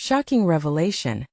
Shocking revelation.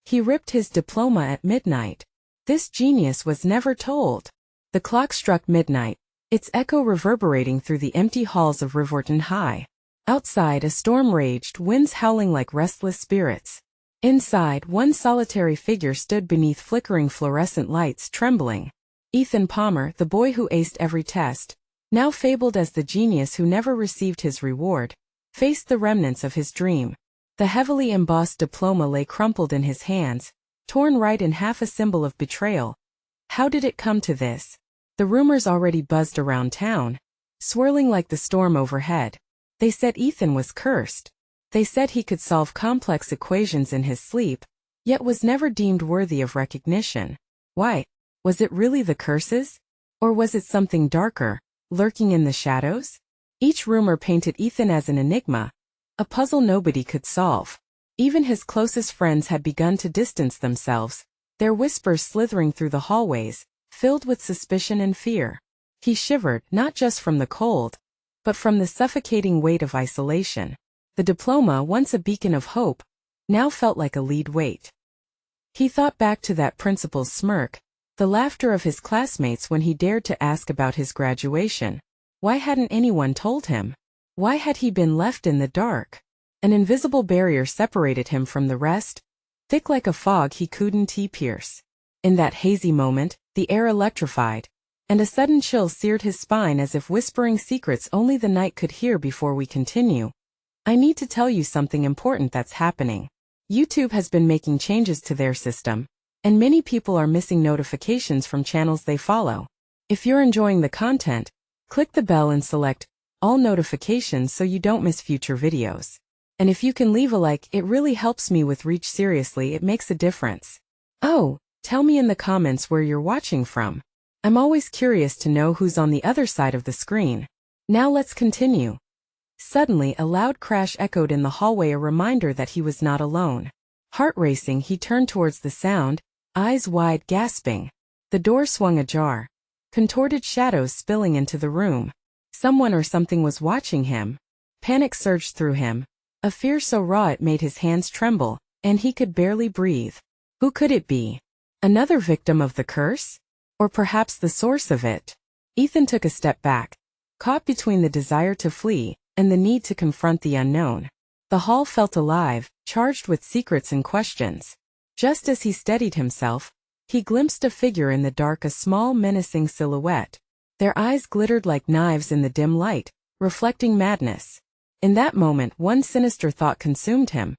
He ripped his diploma at midnight. This genius was never told. The clock struck midnight, its echo reverberating through the empty halls of Riverton High. Outside, a storm raged, winds howling like restless spirits. Inside, one solitary figure stood beneath flickering fluorescent lights, trembling. Ethan Palmer, the boy who aced every test, now fabled as the genius who never received his reward, faced the remnants of his dream. The heavily embossed diploma lay crumpled in his hands, torn right in half, a symbol of betrayal. How did it come to this? The rumors already buzzed around town, swirling like the storm overhead. They said Ethan was cursed. They said he could solve complex equations in his sleep, yet was never deemed worthy of recognition. Why? Was it really the curses? Or was it something darker, lurking in the shadows? Each rumor painted Ethan as an enigma, a puzzle nobody could solve. Even his closest friends had begun to distance themselves, their whispers slithering through the hallways, filled with suspicion and fear. He shivered, not just from the cold, but from the suffocating weight of isolation. The diploma, once a beacon of hope, now felt like a lead weight. He thought back to that principal's smirk, the laughter of his classmates when he dared to ask about his graduation. Why hadn't anyone told him? Why had he been left in the dark? An invisible barrier separated him from the rest, thick like a fog he couldn't pierce. In that hazy moment, the air electrified, and a sudden chill seared his spine as if whispering secrets only the night could hear. Before we continue, I need to tell you something important that's happening. YouTube has been making changes to their system, and many people are missing notifications from channels they follow. If you're enjoying the content, click the bell and select all notifications so you don't miss future videos. And if you can leave a like, it really helps me with reach. Seriously, it makes a difference. Oh, tell me in the comments where you're watching from. I'm always curious to know who's on the other side of the screen. Now let's continue. Suddenly, a loud crash echoed in the hallway, a reminder that he was not alone. Heart racing, he turned towards the sound, eyes wide, gasping. The door swung ajar, contorted shadows spilling into the room. Someone or something was watching him. Panic surged through him, a fear so raw it made his hands tremble, and he could barely breathe. Who could it be? Another victim of the curse? Or perhaps the source of it? Ethan took a step back, caught between the desire to flee and the need to confront the unknown. The hall felt alive, charged with secrets and questions. Just as he steadied himself, he glimpsed a figure in the dark, a small, menacing silhouette. Their eyes glittered like knives in the dim light, reflecting madness. In that moment, one sinister thought consumed him.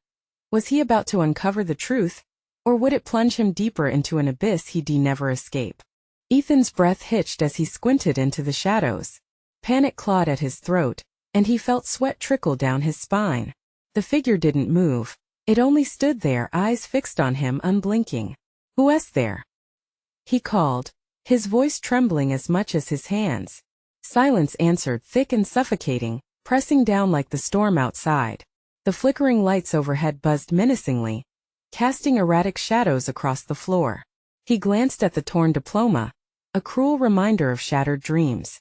Was he about to uncover the truth, or would it plunge him deeper into an abyss he'd never escape? Ethan's breath hitched as he squinted into the shadows. Panic clawed at his throat, and he felt sweat trickle down his spine. The figure didn't move. It only stood there, eyes fixed on him, unblinking. "Who's there?" he called, his voice trembling as much as his hands. Silence answered, thick and suffocating, pressing down like the storm outside. The flickering lights overhead buzzed menacingly, casting erratic shadows across the floor. He glanced at the torn diploma, a cruel reminder of shattered dreams.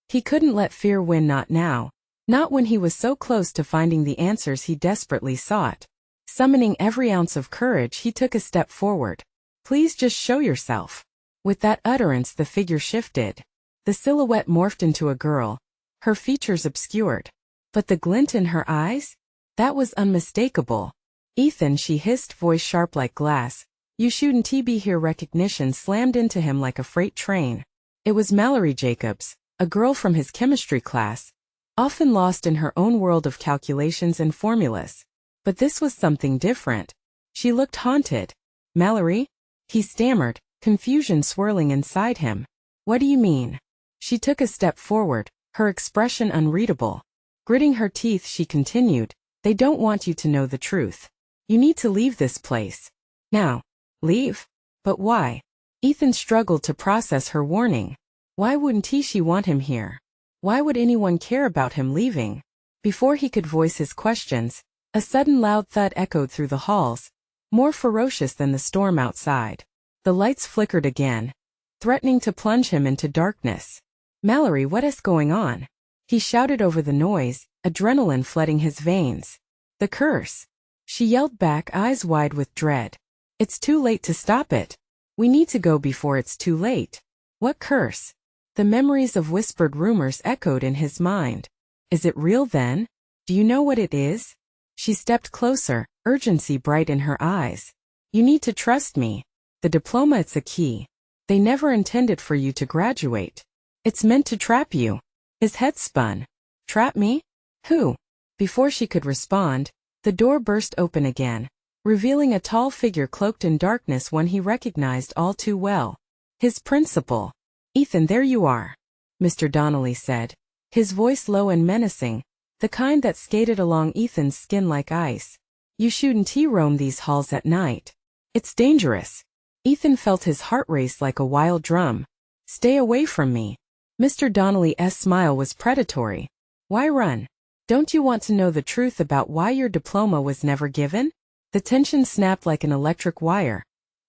He couldn't let fear win, not now, not when he was so close to finding the answers he desperately sought. Summoning every ounce of courage, he took a step forward. "Please just show yourself." With that utterance, the figure shifted. The silhouette morphed into a girl, her features obscured. But the glint in her eyes? That was unmistakable. "Ethan," she hissed, voice sharp like glass, "you shouldn't be here." Recognition slammed into him like a freight train. It was Mallory Jacobs, a girl from his chemistry class, often lost in her own world of calculations and formulas. But this was something different. She looked haunted. "Mallory?" he stammered, confusion swirling inside him. "What do you mean?" She took a step forward, her expression unreadable. Gritting her teeth, she continued, "They don't want you to know the truth. You need to leave this place. Now." "Leave? But why?" Ethan struggled to process her warning. Why wouldn't she want him here? Why would anyone care about him leaving? Before he could voice his questions, a sudden loud thud echoed through the halls, more ferocious than the storm outside. The lights flickered again, threatening to plunge him into darkness. "Mallory, what is going on?" he shouted over the noise, adrenaline flooding his veins. "The curse." She yelled back, eyes wide with dread. It's too late to stop it. We need to go before it's too late. What curse? The memories of whispered rumors echoed in his mind. Is it real then? Do you know what it is? She stepped closer, urgency bright in her eyes. You need to trust me. The diploma, it's a key. They never intended for you to graduate. It's meant to trap you. His head spun. Trap me? Who? Before she could respond, the door burst open again, revealing a tall figure cloaked in darkness, one he recognized all too well. His principal. Ethan, there you are, Mr. Donnelly said, his voice low and menacing, the kind that skated along Ethan's skin like ice. You shouldn't roam these halls at night. It's dangerous. Ethan felt his heart race like a wild drum. Stay away from me. Mr. Donnelly's smile was predatory. Why run? Don't you want to know the truth about why your diploma was never given? The tension snapped like an electric wire.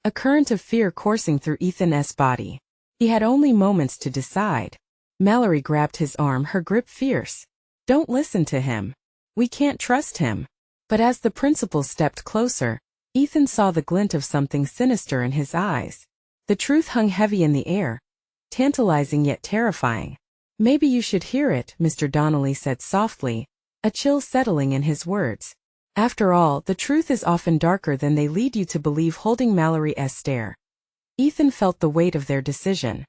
A current of fear coursing through Ethan's body. He had only moments to decide. Mallory grabbed his arm, her grip fierce. Don't listen to him. We can't trust him. But as the principal stepped closer, Ethan saw the glint of something sinister in his eyes. The truth hung heavy in the air, tantalizing yet terrifying. Maybe you should hear it, Mr. Donnelly said softly, a chill settling in his words. After all, the truth is often darker than they lead you to believe. Holding Mallory's stare, Ethan felt the weight of their decision.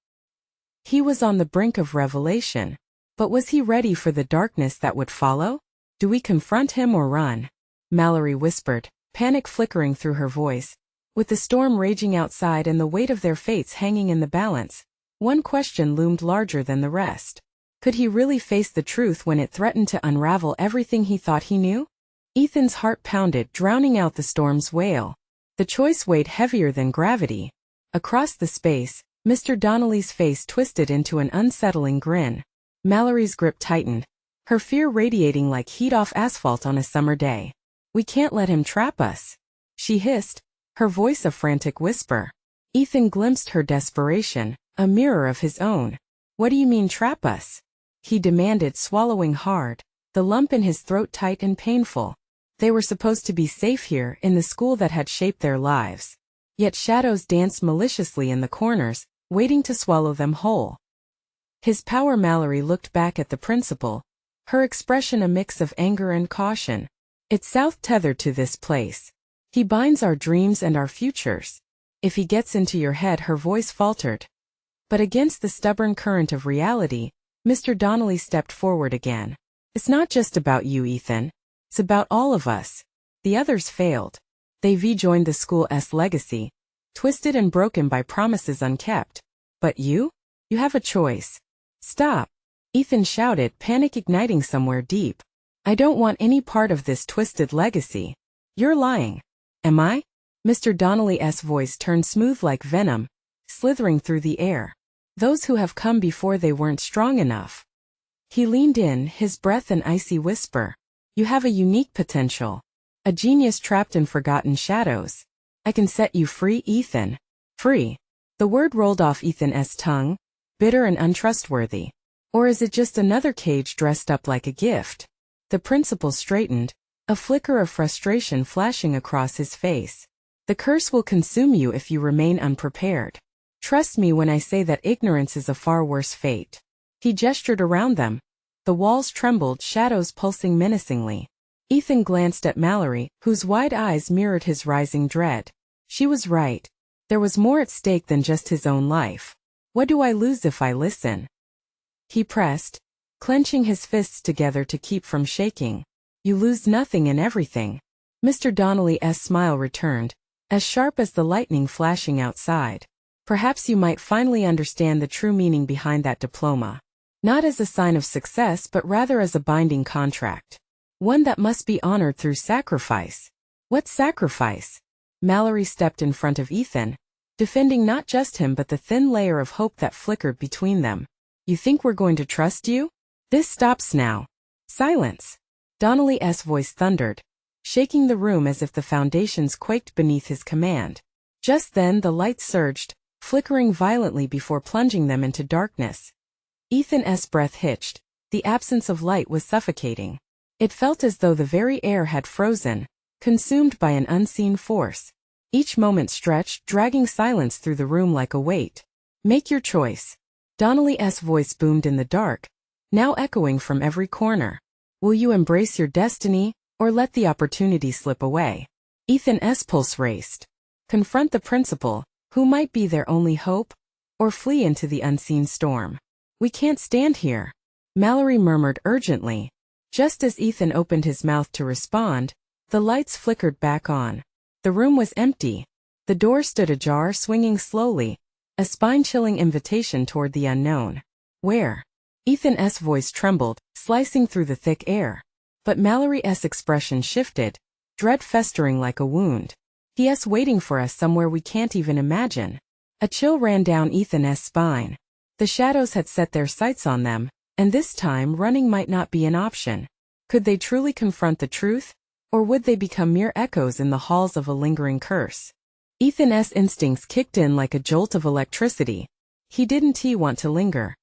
He was on the brink of revelation. But was he ready for the darkness that would follow? Do we confront him or run? Mallory whispered, panic flickering through her voice. With the storm raging outside and the weight of their fates hanging in the balance, one question loomed larger than the rest. Could he really face the truth when it threatened to unravel everything he thought he knew? Ethan's heart pounded, drowning out the storm's wail. The choice weighed heavier than gravity. Across the space, Mr. Donnelly's face twisted into an unsettling grin. Mallory's grip tightened, her fear radiating like heat off asphalt on a summer day. We can't let him trap us, she hissed, her voice a frantic whisper. Ethan glimpsed her desperation, a mirror of his own. What do you mean trap us? He demanded, swallowing hard, the lump in his throat tight and painful. They were supposed to be safe here, in the school that had shaped their lives. Yet shadows danced maliciously in the corners, waiting to swallow them whole. His power. Mallory looked back at the principal, her expression a mix of anger and caution. It's South tethered to this place. He binds our dreams and our futures. If he gets into your head, her voice faltered. But against the stubborn current of reality, Mr. Donnelly stepped forward again. It's not just about you, Ethan. It's about all of us. The others failed. They've joined the school's legacy, twisted and broken by promises unkept. But you? You have a choice. Stop, Ethan shouted, panic igniting somewhere deep. I don't want any part of this twisted legacy. You're lying. Am I? Mr. Donnelly's voice turned smooth like venom, slithering through the air. Those who have come before, they weren't strong enough. He leaned in, his breath an icy whisper. You have a unique potential. A genius trapped in forgotten shadows. I can set you free, Ethan. Free. The word rolled off Ethan's tongue, bitter and untrustworthy. Or is it just another cage dressed up like a gift? The principal straightened, a flicker of frustration flashing across his face. The curse will consume you if you remain unprepared. Trust me when I say that ignorance is a far worse fate. He gestured around them. The walls trembled, shadows pulsing menacingly. Ethan glanced at Mallory, whose wide eyes mirrored his rising dread. She was right. There was more at stake than just his own life. What do I lose if I listen? He pressed, clenching his fists together to keep from shaking. You lose nothing and everything. Mr. Donnelly's smile returned, as sharp as the lightning flashing outside. Perhaps you might finally understand the true meaning behind that diploma. Not as a sign of success, but rather as a binding contract. One that must be honored through sacrifice. What sacrifice? Mallory stepped in front of Ethan, defending not just him but the thin layer of hope that flickered between them. You think we're going to trust you? This stops now. Silence. Donnelly's voice thundered, shaking the room as if the foundations quaked beneath his command. Just then the light surged, flickering violently before plunging them into darkness. Ethan's breath hitched. The absence of light was suffocating. It felt as though the very air had frozen, consumed by an unseen force. Each moment stretched, dragging silence through the room like a weight. Make your choice. Donnelly's voice boomed in the dark, now echoing from every corner. Will you embrace your destiny, or let the opportunity slip away? Ethan's pulse raced. Confront the principal, who might be their only hope, or flee into the unseen storm. We can't stand here, Mallory murmured urgently. Just as Ethan opened his mouth to respond, the lights flickered back on. The room was empty. The door stood ajar, swinging slowly, a spine-chilling invitation toward the unknown. Where? Ethan's voice trembled, slicing through the thick air. But Mallory's expression shifted, dread festering like a wound. He's waiting for us somewhere we can't even imagine. A chill ran down Ethan's spine. The shadows had set their sights on them, and this time running might not be an option. Could they truly confront the truth? Or would they become mere echoes in the halls of a lingering curse? Ethan's instincts kicked in like a jolt of electricity. He didn't want to linger.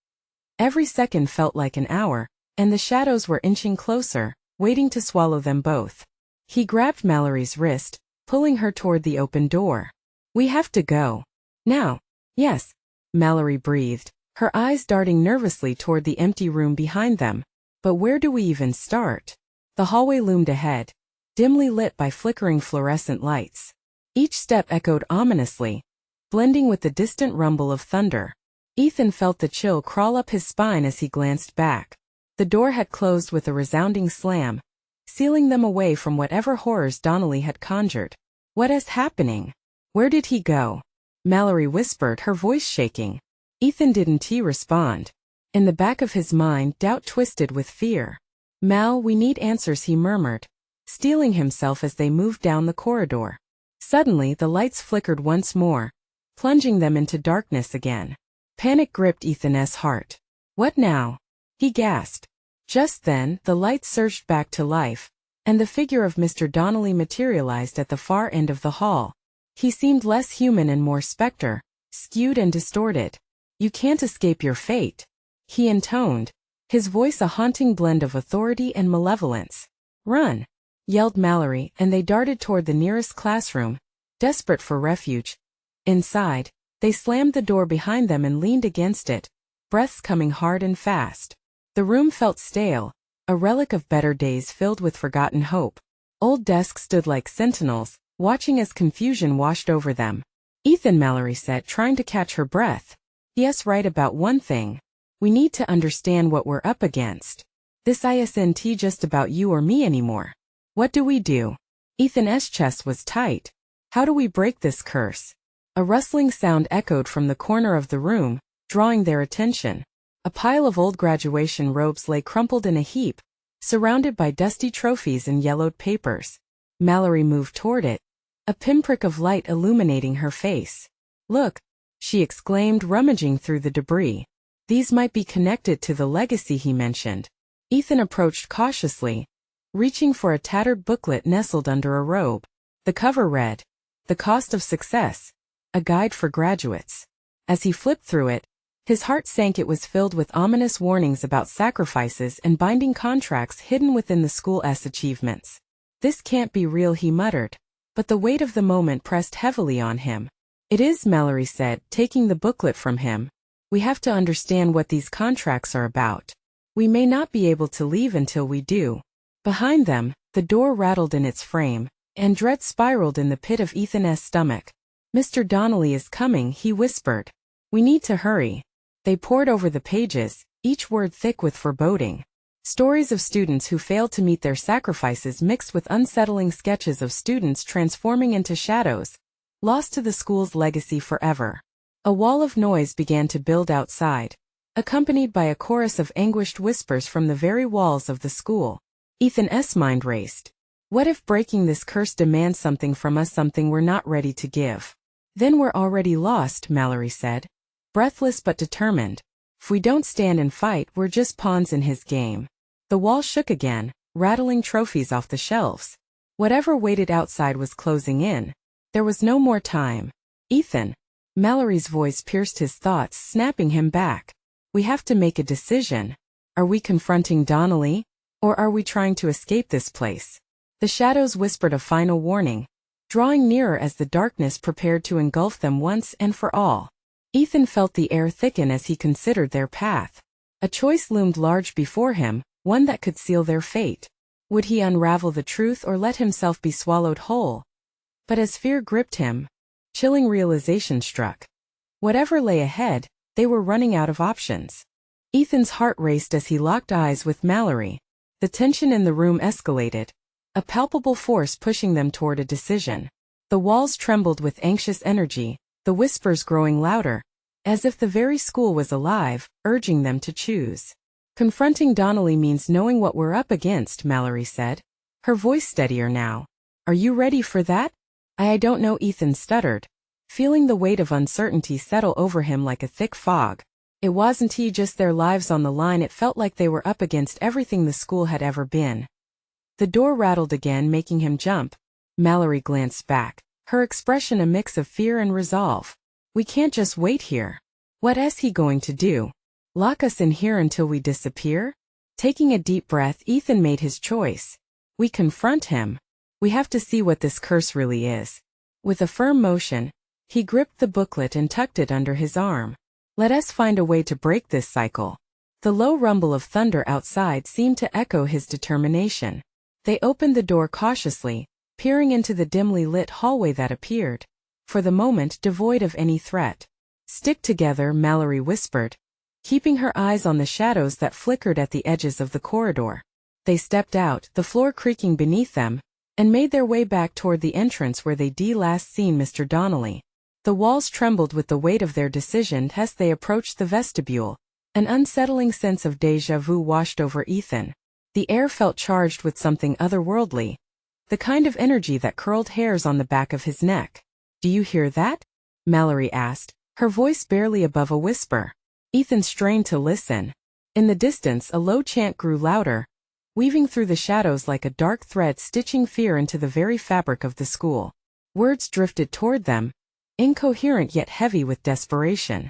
Every second felt like an hour, and the shadows were inching closer, waiting to swallow them both. He grabbed Mallory's wrist, pulling her toward the open door. We have to go. Now. Yes, Mallory breathed, her eyes darting nervously toward the empty room behind them. But where do we even start? The hallway loomed ahead, dimly lit by flickering fluorescent lights. Each step echoed ominously, blending with the distant rumble of thunder. Ethan felt the chill crawl up his spine as he glanced back. The door had closed with a resounding slam, sealing them away from whatever horrors Donnelly had conjured. What is happening? Where did he go? Mallory whispered, her voice shaking. Ethan didn't respond. In the back of his mind, doubt twisted with fear. Mal, we need answers, he murmured, steeling himself as they moved down the corridor. Suddenly, the lights flickered once more, plunging them into darkness again. Panic gripped Ethan's heart. What now? He gasped. Just then, the lights surged back to life, and the figure of Mr. Donnelly materialized at the far end of the hall. He seemed less human and more specter, skewed and distorted. You can't escape your fate, he intoned, his voice a haunting blend of authority and malevolence. Run, yelled Mallory, and they darted toward the nearest classroom, desperate for refuge. Inside, they slammed the door behind them and leaned against it, breaths coming hard and fast. The room felt stale, a relic of better days filled with forgotten hope. Old desks stood like sentinels, watching as confusion washed over them. Ethan, Mallory said, trying to catch her breath. Yes, right about one thing. We need to understand what we're up against. This isn't just about you or me anymore. What do we do? Ethan's chest was tight. How do we break this curse? A rustling sound echoed from the corner of the room, drawing their attention. A pile of old graduation robes lay crumpled in a heap, surrounded by dusty trophies and yellowed papers. Mallory moved toward it, a pinprick of light illuminating her face. Look, she exclaimed, rummaging through the debris. These might be connected to the legacy he mentioned. Ethan approached cautiously, reaching for a tattered booklet nestled under a robe. The cover read, "The Cost of Success, a Guide for Graduates." As he flipped through it, his heart sank. It was filled with ominous warnings about sacrifices and binding contracts hidden within the school's achievements. This can't be real, he muttered, but the weight of the moment pressed heavily on him. It is, Mallory said, taking the booklet from him. We have to understand what these contracts are about. We may not be able to leave until we do. Behind them, the door rattled in its frame, and dread spiraled in the pit of Ethan's stomach. Mr. Donnelly is coming, he whispered. We need to hurry. They pored over the pages, each word thick with foreboding. Stories of students who failed to meet their sacrifices mixed with unsettling sketches of students transforming into shadows, lost to the school's legacy forever. A wall of noise began to build outside, accompanied by a chorus of anguished whispers from the very walls of the school. Ethan's mind raced. What if breaking this curse demands something from us, something we're not ready to give? Then we're already lost, Mallory said, breathless but determined. If we don't stand and fight, we're just pawns in his game. The wall shook again, rattling trophies off the shelves. Whatever waited outside was closing in. There was no more time. Ethan. Mallory's voice pierced his thoughts, snapping him back. We have to make a decision. Are we confronting Donnelly? Or are we trying to escape this place? The shadows whispered a final warning, drawing nearer as the darkness prepared to engulf them once and for all. Ethan felt the air thicken as he considered their path. A choice loomed large before him, one that could seal their fate. Would he unravel the truth or let himself be swallowed whole? But as fear gripped him, chilling realization struck. Whatever lay ahead, they were running out of options. Ethan's heart raced as he locked eyes with Mallory. The tension in the room escalated, a palpable force pushing them toward a decision. The walls trembled with anxious energy, the whispers growing louder, as if the very school was alive, urging them to choose. Confronting Donnelly means knowing what we're up against, Mallory said, her voice steadier now. Are you ready for that? I don't know, Ethan stuttered, feeling the weight of uncertainty settle over him like a thick fog. It wasn't just their lives on the line, it felt like they were up against everything the school had ever been. The door rattled again, making him jump. Mallory glanced back, her expression a mix of fear and resolve. We can't just wait here. What is he going to do? Lock us in here until we disappear? Taking a deep breath, Ethan made his choice. We confront him. We have to see what this curse really is. With a firm motion, he gripped the booklet and tucked it under his arm. Let us find a way to break this cycle. The low rumble of thunder outside seemed to echo his determination. They opened the door cautiously, peering into the dimly lit hallway that appeared, for the moment, devoid of any threat. Stick together, Mallory whispered, keeping her eyes on the shadows that flickered at the edges of the corridor. They stepped out, the floor creaking beneath them, and made their way back toward the entrance where they'd last seen Mr. Donnelly. The walls trembled with the weight of their decision as they approached the vestibule. An unsettling sense of déjà vu washed over Ethan. The air felt charged with something otherworldly, the kind of energy that curled hairs on the back of his neck. Do you hear that? Mallory asked, her voice barely above a whisper. Ethan strained to listen. In the distance, a low chant grew louder, weaving through the shadows like a dark thread stitching fear into the very fabric of the school. Words drifted toward them, incoherent yet heavy with desperation.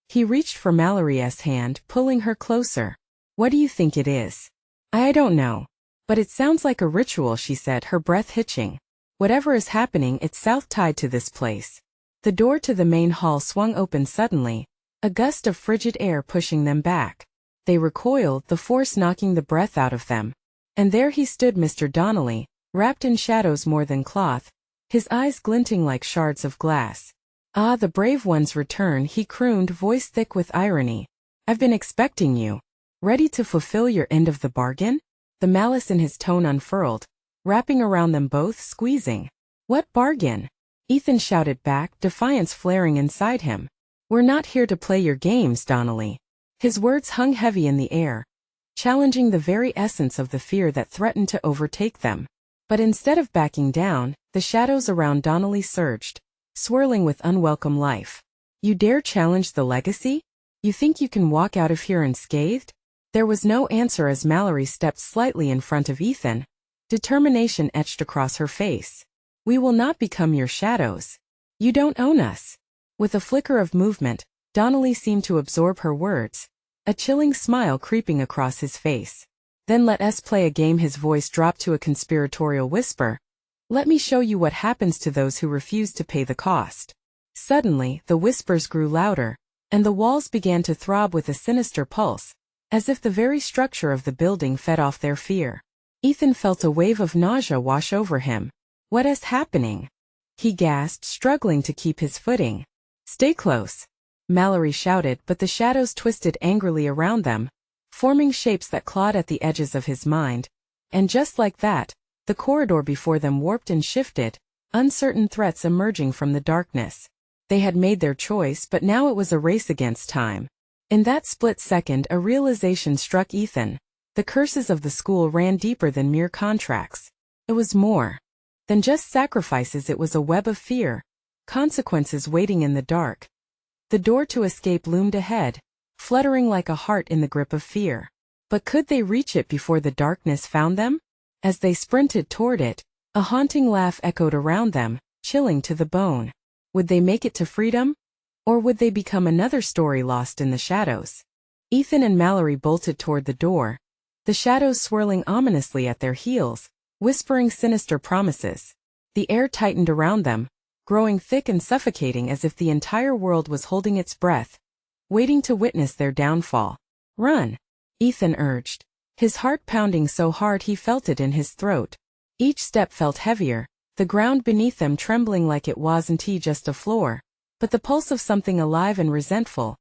He reached for Mallory's hand, pulling her closer. What do you think it is? I don't know. But it sounds like a ritual, she said, her breath hitching. Whatever is happening, it's south-tied to this place. The door to the main hall swung open suddenly, a gust of frigid air pushing them back. They recoiled, the force knocking the breath out of them. And there he stood, Mr. Donnelly, wrapped in shadows more than cloth, his eyes glinting like shards of glass. Ah, the brave ones return, he crooned, voice thick with irony. I've been expecting you. Ready to fulfill your end of the bargain? The malice in his tone unfurled, wrapping around them both, squeezing. What bargain? Ethan shouted back, defiance flaring inside him. We're not here to play your games, Donnelly. His words hung heavy in the air, challenging the very essence of the fear that threatened to overtake them. But instead of backing down, the shadows around Donnelly surged, swirling with unwelcome life. You dare challenge the legacy? You think you can walk out of here unscathed? There was no answer as Mallory stepped slightly in front of Ethan, determination etched across her face. We will not become your shadows. You don't own us. With a flicker of movement, Donnelly seemed to absorb her words, a chilling smile creeping across his face. Then let us play a game, his voice dropped to a conspiratorial whisper. Let me show you what happens to those who refuse to pay the cost. Suddenly, the whispers grew louder, and the walls began to throb with a sinister pulse, as if the very structure of the building fed off their fear. Ethan felt a wave of nausea wash over him. What is happening? He gasped, struggling to keep his footing. Stay close, Mallory shouted, but the shadows twisted angrily around them, forming shapes that clawed at the edges of his mind. And just like that, the corridor before them warped and shifted, uncertain threats emerging from the darkness. They had made their choice, but now it was a race against time. In that split second, a realization struck Ethan. The curses of the school ran deeper than mere contracts. It was more than just sacrifices, it was a web of fear, consequences waiting in the dark. The door to escape loomed ahead, fluttering like a heart in the grip of fear. But could they reach it before the darkness found them? As they sprinted toward it, a haunting laugh echoed around them, chilling to the bone. Would they make it to freedom? Or would they become another story lost in the shadows? Ethan and Mallory bolted toward the door, the shadows swirling ominously at their heels, whispering sinister promises. The air tightened around them, growing thick and suffocating as if the entire world was holding its breath, waiting to witness their downfall. "Run," Ethan urged, his heart pounding so hard he felt it in his throat. Each step felt heavier, the ground beneath them trembling like it wasn't just a floor, but the pulse of something alive and resentful.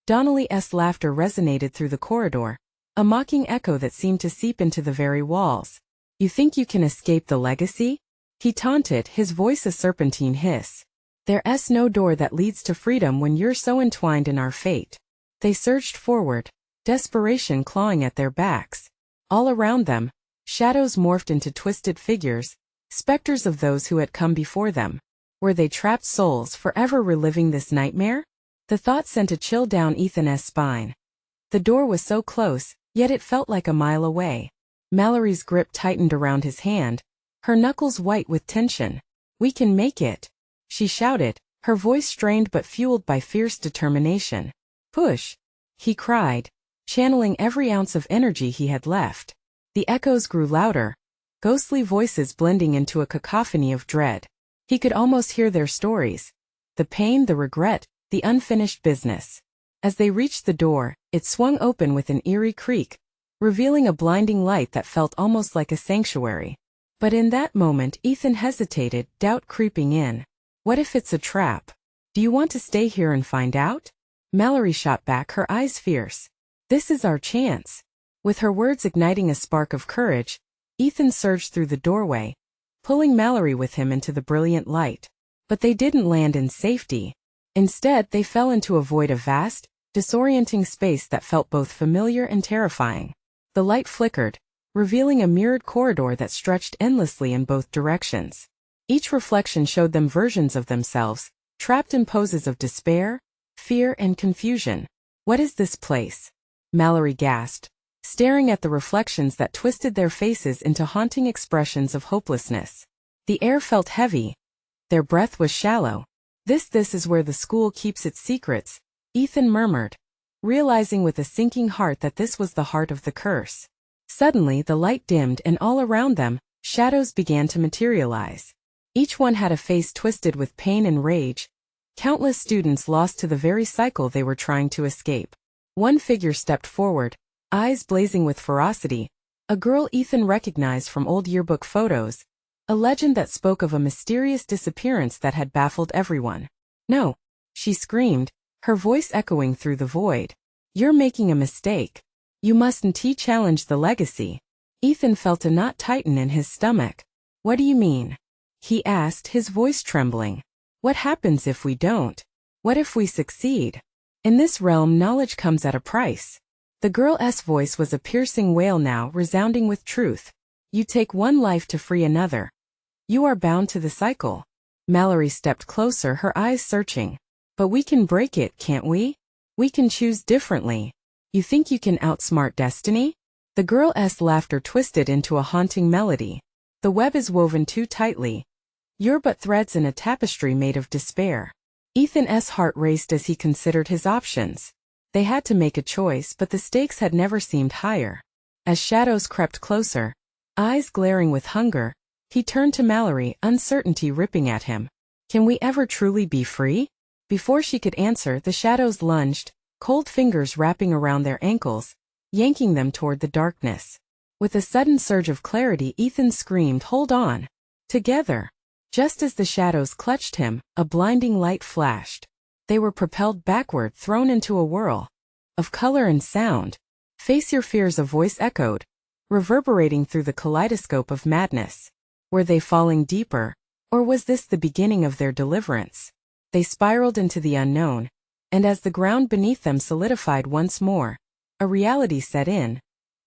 Donnelly's laughter resonated through the corridor, a mocking echo that seemed to seep into the very walls. "You think you can escape the legacy?" he taunted, his voice a serpentine hiss. "There's no door that leads to freedom when you're so entwined in our fate." They surged forward, desperation clawing at their backs. All around them, shadows morphed into twisted figures, specters of those who had come before them. Were they trapped souls forever reliving this nightmare? The thought sent a chill down Ethan's spine. The door was so close, yet it felt like a mile away. Mallory's grip tightened around his hand, her knuckles white with tension. "We can make it," she shouted, her voice strained but fueled by fierce determination. "Push," he cried, channeling every ounce of energy he had left. The echoes grew louder, ghostly voices blending into a cacophony of dread. He could almost hear their stories, the pain, the regret, the unfinished business. As they reached the door, it swung open with an eerie creak, revealing a blinding light that felt almost like a sanctuary. But in that moment Ethan hesitated, doubt creeping in. What if it's a trap? "Do you want to stay here and find out?" Mallory shot back, her eyes fierce. "This is our chance." With her words igniting a spark of courage, Ethan surged through the doorway, pulling Mallory with him into the brilliant light. But they didn't land in safety. Instead, they fell into a void of vast, disorienting space that felt both familiar and terrifying. The light flickered, revealing a mirrored corridor that stretched endlessly in both directions. Each reflection showed them versions of themselves, trapped in poses of despair, fear, and confusion. "What is this place?" Mallory gasped, staring at the reflections that twisted their faces into haunting expressions of hopelessness. The air felt heavy. Their breath was shallow. This is where the school keeps its secrets," Ethan murmured, realizing with a sinking heart that this was the heart of the curse. Suddenly the light dimmed and all around them, shadows began to materialize. Each one had a face twisted with pain and rage, countless students lost to the very cycle they were trying to escape. One figure stepped forward, eyes blazing with ferocity, a girl Ethan recognized from old yearbook photos, a legend that spoke of a mysterious disappearance that had baffled everyone. "No," she screamed, her voice echoing through the void. "You're making a mistake. You mustn't challenge the legacy." Ethan felt a knot tighten in his stomach. "What do you mean?" he asked, his voice trembling. "What happens if we don't? What if we succeed? In this realm, knowledge comes at a price." The girl's voice was a piercing wail now, resounding with truth. "You take one life to free another. You are bound to the cycle." Mallory stepped closer, her eyes searching. "But we can break it, can't we? We can choose differently. You think you can outsmart destiny?" The girl's laughter twisted into a haunting melody. "The web is woven too tightly. You're but threads in a tapestry made of despair." Ethan's heart raced as he considered his options. They had to make a choice, but the stakes had never seemed higher. As shadows crept closer, eyes glaring with hunger, he turned to Mallory, uncertainty ripping at him. "Can we ever truly be free?" Before she could answer, the shadows lunged, cold fingers wrapping around their ankles, yanking them toward the darkness. With a sudden surge of clarity, Ethan screamed, "Hold on!" Together. Just as the shadows clutched him, a blinding light flashed. They were propelled backward, thrown into a whirl of color and sound. "Face your fears," a voice echoed, reverberating through the kaleidoscope of madness. Were they falling deeper, or was this the beginning of their deliverance? They spiraled into the unknown, and as the ground beneath them solidified once more, a reality set in.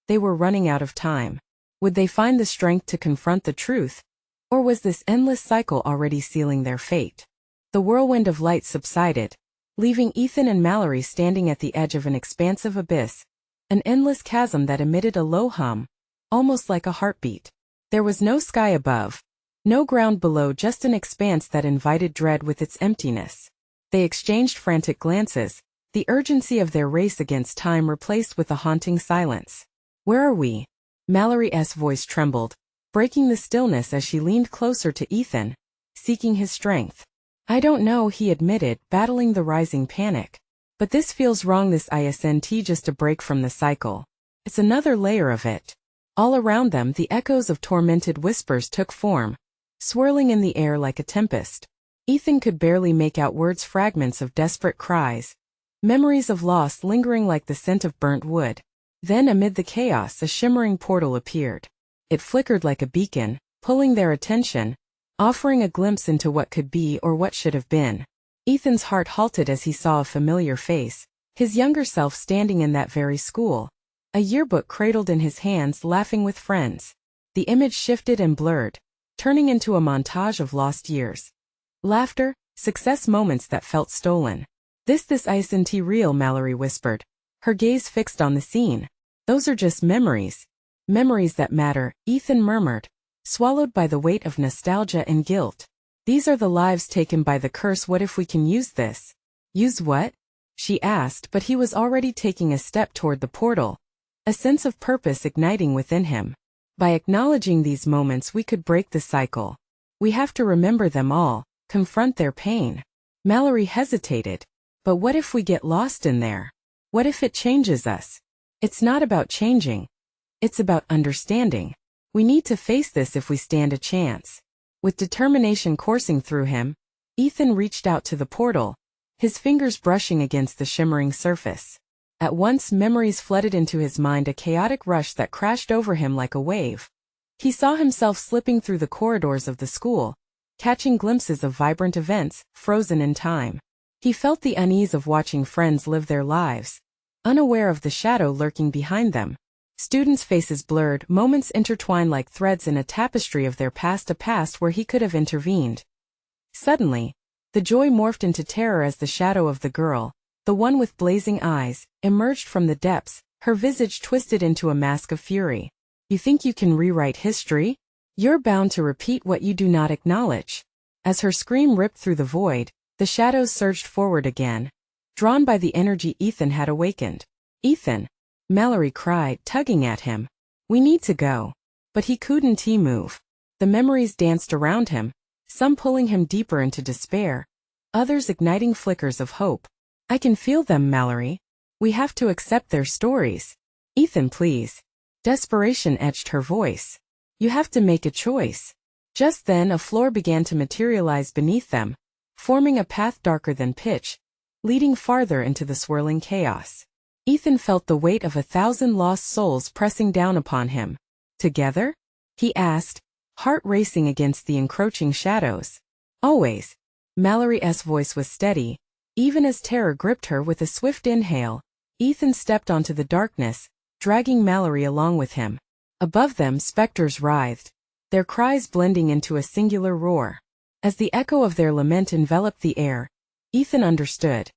They were running out of time. Would they find the strength to confront the truth, or was this endless cycle already sealing their fate? The whirlwind of light subsided, leaving Ethan and Mallory standing at the edge of an expansive abyss, an endless chasm that emitted a low hum, almost like a heartbeat. There was no sky above, no ground below, just an expanse that invited dread with its emptiness. They exchanged frantic glances, the urgency of their race against time replaced with a haunting silence. "Where are we?" Mallory's voice trembled, breaking the stillness as she leaned closer to Ethan, seeking his strength. I don't know, he admitted, battling the rising panic. But this feels wrong, this isn't just a break from the cycle. It's another layer of it. All around them the echoes of tormented whispers took form, swirling in the air like a tempest. Ethan could barely make out words, fragments of desperate cries, memories of loss lingering like the scent of burnt wood. Then amid the chaos a shimmering portal appeared. It flickered like a beacon, pulling their attention, offering a glimpse into what could be or what should have been. Ethan's heart halted as he saw a familiar face, his younger self standing in that very school, a yearbook cradled in his hands, laughing with friends. The image shifted and blurred, turning into a montage of lost years. Laughter, success, moments that felt stolen. This isn't real, Mallory whispered, her gaze fixed on the scene. Those are just memories. Memories that matter, Ethan murmured, swallowed by the weight of nostalgia and guilt. These are the lives taken by the curse. What if we can use this? Use what? She asked, but he was already taking a step toward the portal, a sense of purpose igniting within him. By acknowledging these moments we could break the cycle. We have to remember them all, confront their pain. Mallory hesitated. But what if we get lost in there? What if it changes us? It's not about changing. It's about understanding. We need to face this if we stand a chance. With determination coursing through him, Ethan reached out to the portal, his fingers brushing against the shimmering surface. At once memories flooded into his mind, a chaotic rush that crashed over him like a wave. He saw himself slipping through the corridors of the school, catching glimpses of vibrant events, frozen in time. He felt the unease of watching friends live their lives, unaware of the shadow lurking behind them. Students' faces blurred, moments intertwined like threads in a tapestry of their past, a past where he could have intervened. Suddenly, the joy morphed into terror as the shadow of the girl, the one with blazing eyes, emerged from the depths, her visage twisted into a mask of fury. You think you can rewrite history? You're bound to repeat what you do not acknowledge. As her scream ripped through the void, the shadows surged forward again, drawn by the energy Ethan had awakened. Ethan! Mallory cried, tugging at him. We need to go. But he couldn't move. The memories danced around him, some pulling him deeper into despair, others igniting flickers of hope. I can feel them, Mallory. We have to accept their stories. Ethan, please. Desperation etched her voice. You have to make a choice. Just then a floor began to materialize beneath them, forming a path darker than pitch, leading farther into the swirling chaos. Ethan felt the weight of 1,000 lost souls pressing down upon him. Together? He asked, heart racing against the encroaching shadows. Always. Mallory's voice was steady, even as terror gripped her. With a swift inhale, Ethan stepped onto the darkness, dragging Mallory along with him. Above them specters writhed, their cries blending into a singular roar. As the echo of their lament enveloped the air, Ethan understood.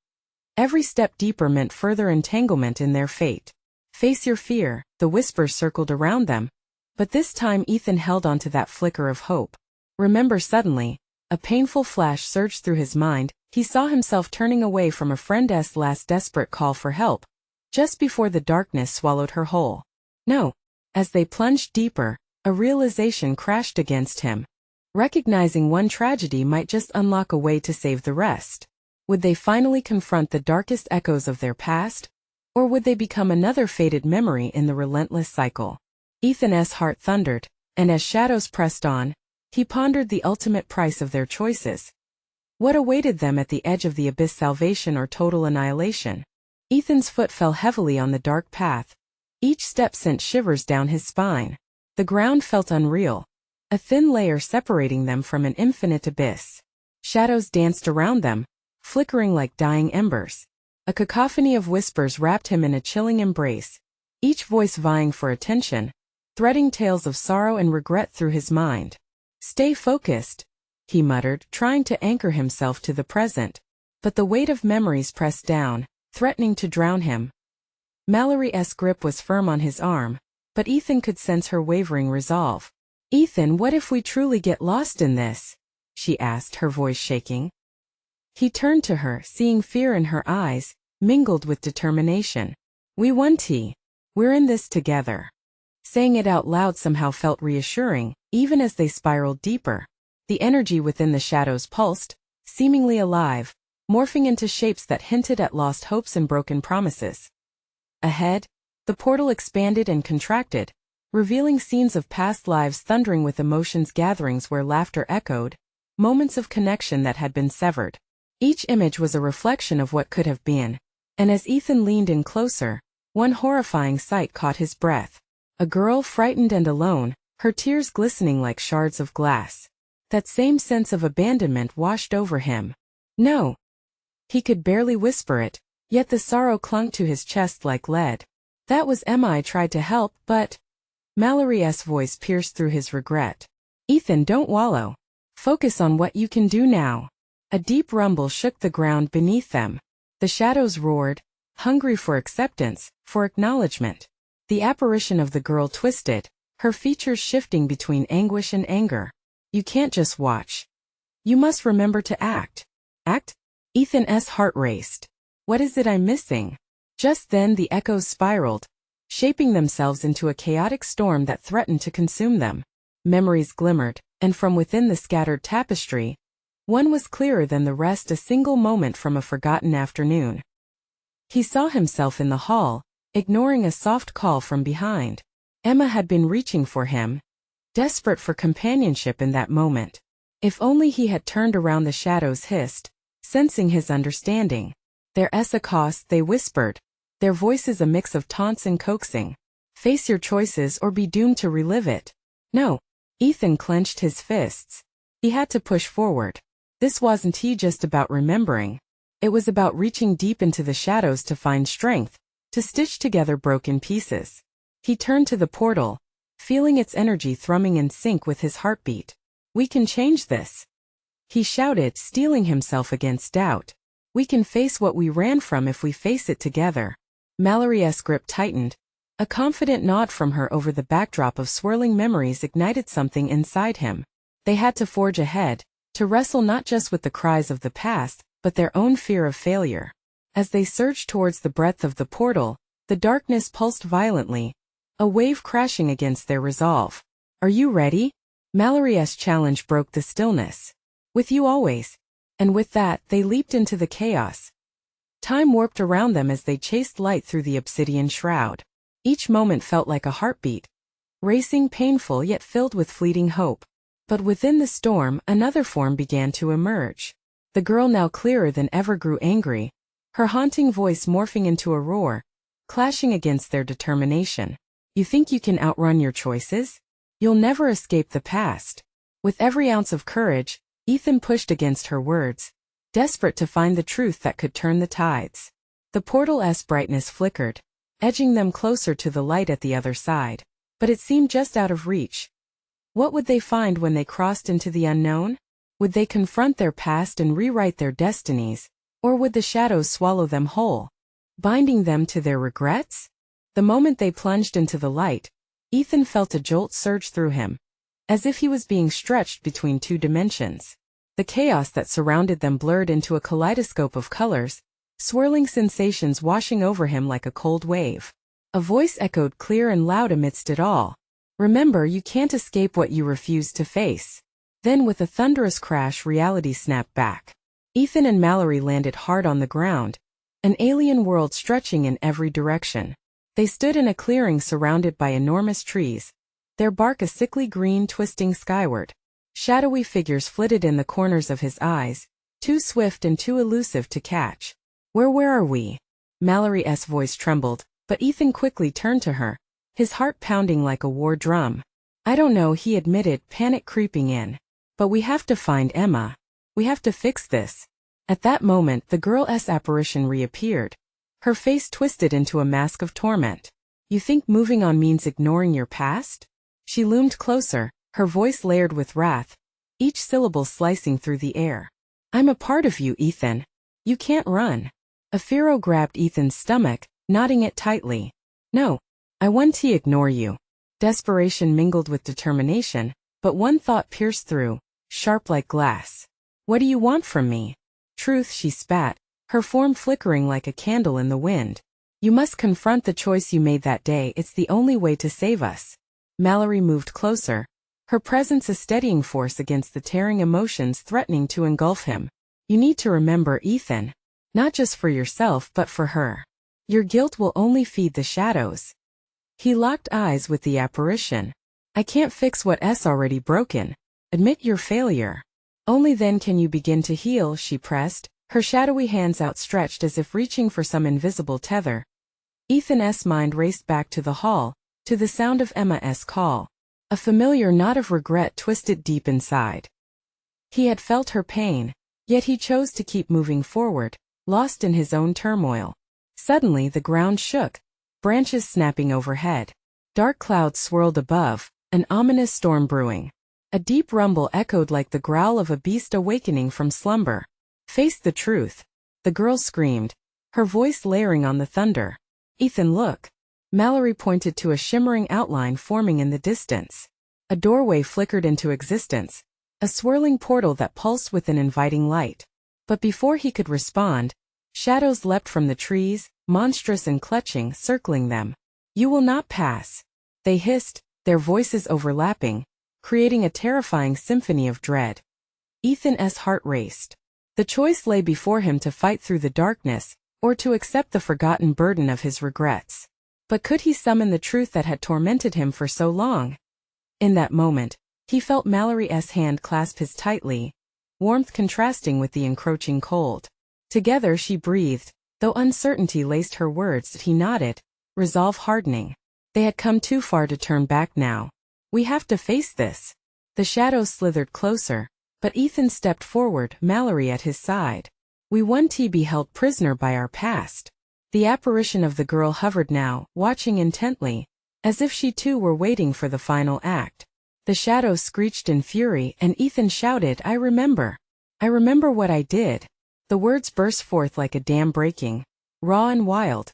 Every step deeper meant further entanglement in their fate. Face your fear, the whispers circled around them. But this time Ethan held onto that flicker of hope. Remember, suddenly, a painful flash surged through his mind. He saw himself turning away from a friend's last desperate call for help, just before the darkness swallowed her whole. No. As they plunged deeper, a realization crashed against him. Recognizing one tragedy might just unlock a way to save the rest. Would they finally confront the darkest echoes of their past? Or would they become another faded memory in the relentless cycle? Ethan's heart thundered, and as shadows pressed on, he pondered the ultimate price of their choices. What awaited them at the edge of the abyss? Salvation or total annihilation? Ethan's foot fell heavily on the dark path. Each step sent shivers down his spine. The ground felt unreal, a thin layer separating them from an infinite abyss. Shadows danced around them, flickering like dying embers. A cacophony of whispers wrapped him in a chilling embrace, each voice vying for attention, threading tales of sorrow and regret through his mind. Stay focused, he muttered, trying to anchor himself to the present. But the weight of memories pressed down, threatening to drown him. Mallory's grip was firm on his arm, but Ethan could sense her wavering resolve. Ethan, what if we truly get lost in this? She asked, her voice shaking. He turned to her, seeing fear in her eyes, mingled with determination. We won, T. We're in this together. Saying it out loud somehow felt reassuring, even as they spiraled deeper. The energy within the shadows pulsed, seemingly alive, morphing into shapes that hinted at lost hopes and broken promises. Ahead, the portal expanded and contracted, revealing scenes of past lives thundering with emotions, gatherings where laughter echoed, moments of connection that had been severed. Each image was a reflection of what could have been, and as Ethan leaned in closer, one horrifying sight caught his breath. A girl frightened and alone, her tears glistening like shards of glass. That same sense of abandonment washed over him. No. He could barely whisper it, yet the sorrow clung to his chest like lead. That was Emma. I tried to help, but... Mallory's voice pierced through his regret. Ethan, don't wallow. Focus on what you can do now. A deep rumble shook the ground beneath them. The shadows roared, hungry for acceptance, for acknowledgement. The apparition of the girl twisted, her features shifting between anguish and anger. You can't just watch. You must remember to act. Act? Ethan's heart raced. What is it I'm missing? Just then the echoes spiraled, shaping themselves into a chaotic storm that threatened to consume them. Memories glimmered, and from within the scattered tapestry, one was clearer than the rest, a single moment from a forgotten afternoon. He saw himself in the hall, ignoring a soft call from behind. Emma had been reaching for him, desperate for companionship in that moment. If only he had turned around. The shadows hissed, sensing his understanding. Their cost, they whispered, their voices a mix of taunts and coaxing. Face your choices or be doomed to relive it. No. Ethan clenched his fists. He had to push forward. This wasn't just about remembering. It was about reaching deep into the shadows to find strength, to stitch together broken pieces. He turned to the portal, feeling its energy thrumming in sync with his heartbeat. We can change this. He shouted, steeling himself against doubt. We can face what we ran from if we face it together. Mallory's grip tightened. A confident nod from her over the backdrop of swirling memories ignited something inside him. They had to forge ahead, to wrestle not just with the cries of the past, but their own fear of failure. As they surged towards the breadth of the portal, the darkness pulsed violently, a wave crashing against their resolve. Are you ready? Mallory's challenge broke the stillness. With you always. And with that, they leaped into the chaos. Time warped around them as they chased light through the obsidian shroud. Each moment felt like a heartbeat, racing, painful yet filled with fleeting hope. But within the storm, another form began to emerge. The girl, now clearer than ever, grew angry, her haunting voice morphing into a roar, clashing against their determination. You think you can outrun your choices? You'll never escape the past. With every ounce of courage, Ethan pushed against her words, desperate to find the truth that could turn the tides. The portal's brightness flickered, edging them closer to the light at the other side. But it seemed just out of reach. What would they find when they crossed into the unknown? Would they confront their past and rewrite their destinies, or would the shadows swallow them whole, binding them to their regrets? The moment they plunged into the light, Ethan felt a jolt surge through him, as if he was being stretched between two dimensions. The chaos that surrounded them blurred into a kaleidoscope of colors, swirling sensations washing over him like a cold wave. A voice echoed clear and loud amidst it all. Remember, you can't escape what you refuse to face. Then with a thunderous crash, reality snapped back. Ethan and Mallory landed hard on the ground, an alien world stretching in every direction. They stood in a clearing surrounded by enormous trees, their bark a sickly green twisting skyward. Shadowy figures flitted in the corners of his eyes, too swift and too elusive to catch. Where are we? Mallory's voice trembled, but Ethan quickly turned to her, his heart pounding like a war drum. I don't know, he admitted, panic creeping in. But we have to find Emma. We have to fix this. At that moment, the girl's apparition reappeared, her face twisted into a mask of torment. You think moving on means ignoring your past? She loomed closer, her voice layered with wrath, each syllable slicing through the air. I'm a part of you, Ethan. You can't run. A furrow grabbed Ethan's stomach, knotting it tightly. No, I want to ignore you. Desperation mingled with determination, but one thought pierced through, sharp like glass. What do you want from me? Truth, she spat, her form flickering like a candle in the wind. You must confront the choice you made that day. It's the only way to save us. Mallory moved closer, her presence a steadying force against the tearing emotions threatening to engulf him. You need to remember, Ethan. Not just for yourself but for her. Your guilt will only feed the shadows. He locked eyes with the apparition. I can't fix what's already broken. Admit your failure. Only then can you begin to heal, she pressed, her shadowy hands outstretched as if reaching for some invisible tether. Ethan's mind raced back to the hall, to the sound of Emma's call. A familiar knot of regret twisted deep inside. He had felt her pain, yet he chose to keep moving forward, lost in his own turmoil. Suddenly the ground shook, branches snapping overhead. Dark clouds swirled above, an ominous storm brewing. A deep rumble echoed like the growl of a beast awakening from slumber. Face the truth, the girl screamed, her voice layering on the thunder. Ethan, look. Mallory pointed to a shimmering outline forming in the distance. A doorway flickered into existence, a swirling portal that pulsed with an inviting light. But before he could respond, shadows leapt from the trees, monstrous and clutching, circling them. You will not pass. They hissed, their voices overlapping, creating a terrifying symphony of dread. Ethan's heart raced. The choice lay before him to fight through the darkness, or to accept the forgotten burden of his regrets. But could he summon the truth that had tormented him for so long? In that moment, he felt Mallory's hand clasp his tightly, warmth contrasting with the encroaching cold. Together she breathed, though uncertainty laced her words. He nodded, resolve hardening. They had come too far to turn back now. We have to face this. The shadows slithered closer, but Ethan stepped forward, Mallory at his side. We won't be held prisoner by our past. The apparition of the girl hovered now, watching intently, as if she too were waiting for the final act. The shadows screeched in fury, and Ethan shouted, I remember. I remember what I did. The words burst forth like a dam breaking, raw and wild.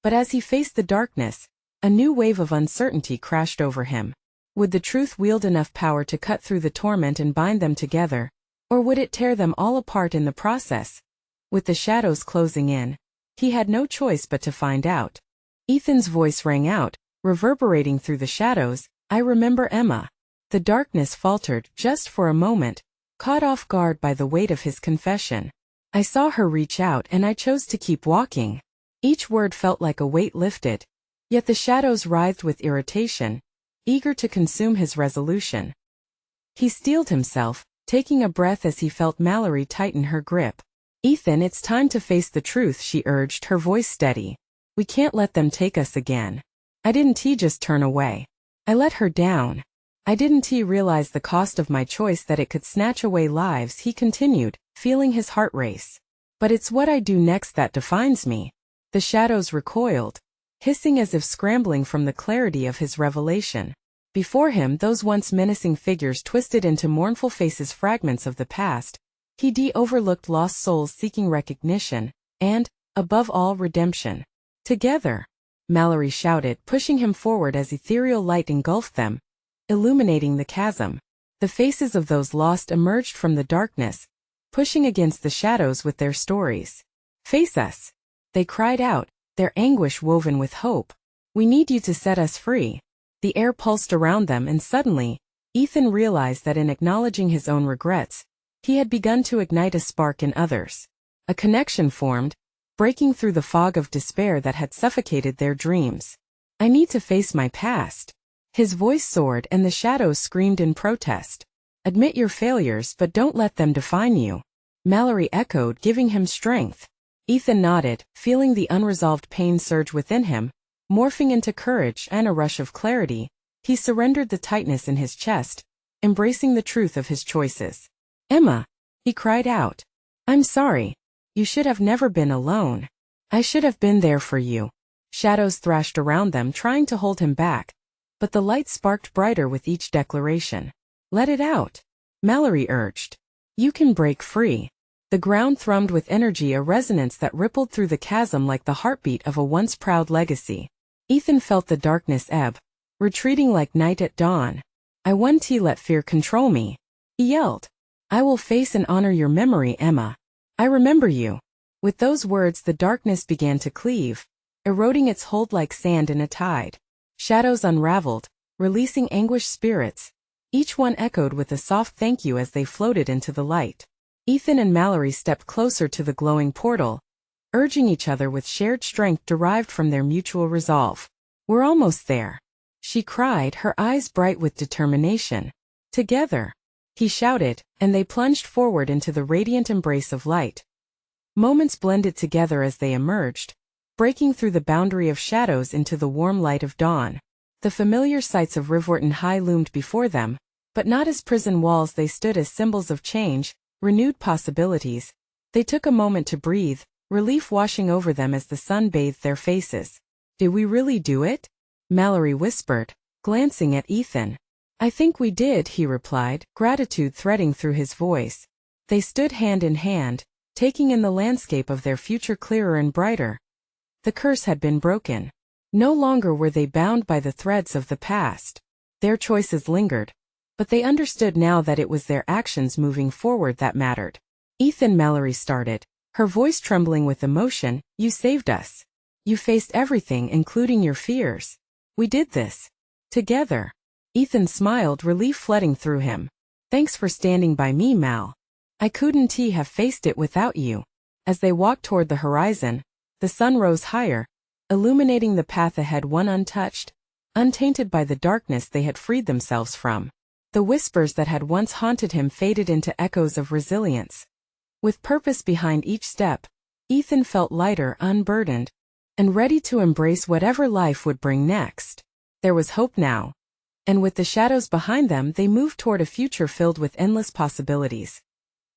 But as he faced the darkness, a new wave of uncertainty crashed over him. Would the truth wield enough power to cut through the torment and bind them together, or would it tear them all apart in the process? With the shadows closing in, he had no choice but to find out. Ethan's voice rang out, reverberating through the shadows, I remember Emma. The darkness faltered just for a moment, caught off guard by the weight of his confession. I saw her reach out and I chose to keep walking. Each word felt like a weight lifted, yet the shadows writhed with irritation, eager to consume his resolution. He steeled himself, taking a breath as he felt Mallory tighten her grip. Ethan, it's time to face the truth, she urged, her voice steady. We can't let them take us again. I didn't just turn away. I let her down. I didn't realize the cost of my choice, that it could snatch away lives, he continued, feeling his heart race. But it's what I do next that defines me. The shadows recoiled, hissing as if scrambling from the clarity of his revelation. Before him, those once menacing figures twisted into mournful faces, fragments of the past. He overlooked lost souls seeking recognition, and, above all, redemption. Together, Mallory shouted, pushing him forward as ethereal light engulfed them, illuminating the chasm. The faces of those lost emerged from the darkness, pushing against the shadows with their stories. Face us, they cried out, their anguish woven with hope. We need you to set us free. The air pulsed around them, and suddenly, Ethan realized that in acknowledging his own regrets, he had begun to ignite a spark in others. A connection formed, breaking through the fog of despair that had suffocated their dreams. I need to face my past. His voice soared and the shadows screamed in protest. Admit your failures, but don't let them define you. Mallory echoed, giving him strength. Ethan nodded, feeling the unresolved pain surge within him, morphing into courage and a rush of clarity. He surrendered the tightness in his chest, embracing the truth of his choices. Emma, he cried out. I'm sorry. You should have never been alone. I should have been there for you. Shadows thrashed around them, trying to hold him back, but the light sparked brighter with each declaration. Let it out, Mallory urged. You can break free. The ground thrummed with energy, a resonance that rippled through the chasm like the heartbeat of a once proud legacy. Ethan felt the darkness ebb, retreating like night at dawn. I won't let fear control me, he yelled. I will face and honor your memory, Emma. I remember you. With those words, the darkness began to cleave, eroding its hold like sand in a tide. Shadows unraveled, releasing anguished spirits. Each one echoed with a soft thank you as they floated into the light. Ethan and Mallory stepped closer to the glowing portal, urging each other with shared strength derived from their mutual resolve. "We're almost there," she cried, her eyes bright with determination. "Together," he shouted, and they plunged forward into the radiant embrace of light. Moments blended together as they emerged, breaking through the boundary of shadows into the warm light of dawn. The familiar sights of Riverton High loomed before them, but not as prison walls. They stood as symbols of change, renewed possibilities. They took a moment to breathe, relief washing over them as the sun bathed their faces. "Did we really do it?" Mallory whispered, glancing at Ethan. "I think we did," he replied, gratitude threading through his voice. They stood hand in hand, taking in the landscape of their future clearer and brighter. The curse had been broken. No longer were they bound by the threads of the past. Their choices lingered, but they understood now that it was their actions moving forward that mattered. "Ethan," Mallory started, her voice trembling with emotion, "you saved us. You faced everything, including your fears. We did this together." Ethan smiled, relief flooding through him. "Thanks for standing by me, Mal. I couldn't have faced it without you." As they walked toward the horizon, the sun rose higher, illuminating the path ahead, one untouched, untainted by the darkness they had freed themselves from. The whispers that had once haunted him faded into echoes of resilience. With purpose behind each step, Ethan felt lighter, unburdened, and ready to embrace whatever life would bring next. There was hope now, and with the shadows behind them, they moved toward a future filled with endless possibilities.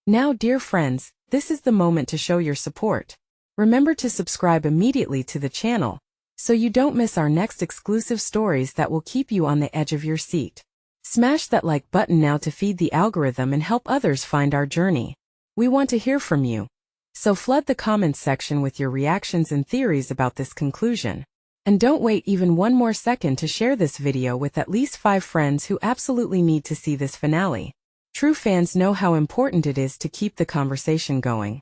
Now, dear friends, this is the moment to show your support. Remember to subscribe immediately to the channel, so you don't miss our next exclusive stories that will keep you on the edge of your seat. Smash that like button now to feed the algorithm and help others find our journey. We want to hear from you, so flood the comments section with your reactions and theories about this conclusion. And don't wait even one more second to share this video with at least 5 friends who absolutely need to see this finale. True fans know how important it is to keep the conversation going.